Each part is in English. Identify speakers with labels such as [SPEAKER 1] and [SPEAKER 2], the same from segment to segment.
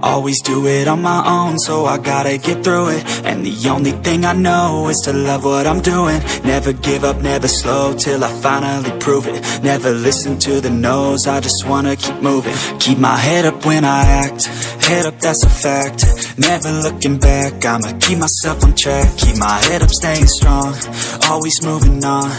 [SPEAKER 1] Always do it on my own, so I gotta get through it. And the only thing I know is to love what I'm doing. Never give up, never slow, till I finally prove it. Never listen to the no's, I just wanna keep moving. Keep my head up when I act, head up, that's a fact. Never looking back, I'ma keep myself on track. Keep my head up, staying strong, always moving on.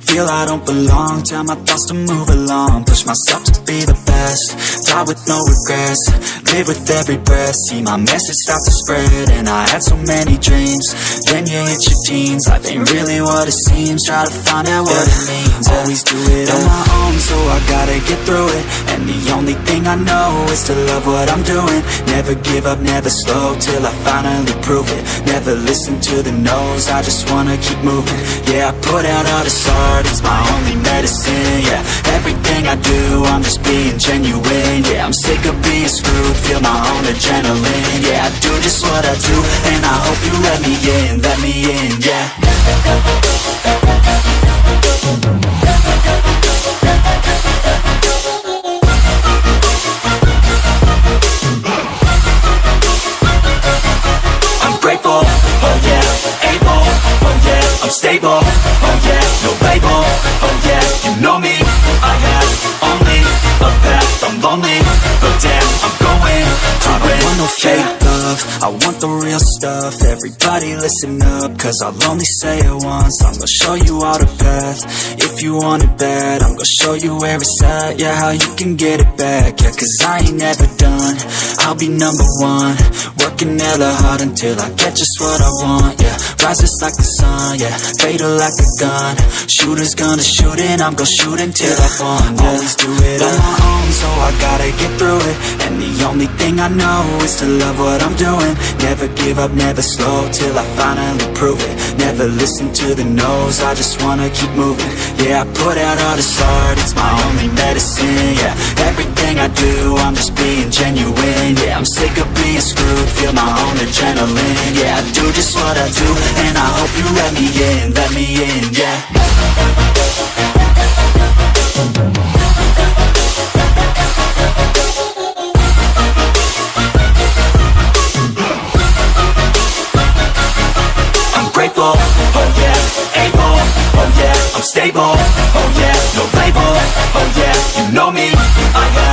[SPEAKER 1] Feel I don't belong, tell my thoughts to move along. Push myself to be the best, die with no regrets. Live with every breath, see my message start to spread. And I had so many dreams, then you hit your teens. Life ain't really what it seems, try to find out what it means. Always do it on my own, so I gotta get through it. And the only thing I know is to love what I'm doing. Never give up, never slow, till I finally prove it. Never listen to the no's, I just wanna keep moving. Yeah, I put out all this art, it's my only medicine. Yeah, everything I do, I'm just being genuine. Yeah, I'm sick of being screwed, feel my own adrenaline. Yeah, I do just what I do, and I hope you let me in, yeah. I'm grateful, oh yeah, able, oh yeah, I'm stable, oh yeah, no label, oh yeah, you know me, I have only a path, I'm lonely, but damn, I'm going to win. I don't want no fake love, I want the real stuff. Everybody listen up, cause I'll only say it once. I'm gonna show you all the path, if you want it bad. I'm gonna show you where it's at, yeah, how you can get it back. Yeah, cause I ain't never done, I'll be number one. Working hella hard until I get just what I want, yeah. Rises like the sun, yeah, fatal like a gun. Shooters gonna shoot and I'm gonna shoot until I won, yeah. Always do it on my own, so I gotta get through it. And the only thing I know is to love what I'm doing. Never give up, never slow, till I finally prove it. Never listen to the no's, I just wanna keep moving. Yeah, I put out all this art, it's my only medicine. Yeah, everything I do, I'm just being genuine. Yeah, I'm sick of being screwed, feel my own adrenaline. Yeah, I do just what I do, and I hope you let me in, yeah. I'm grateful, oh yeah, able, oh yeah, I'm stable, oh yeah, no label, oh yeah, you know me, I have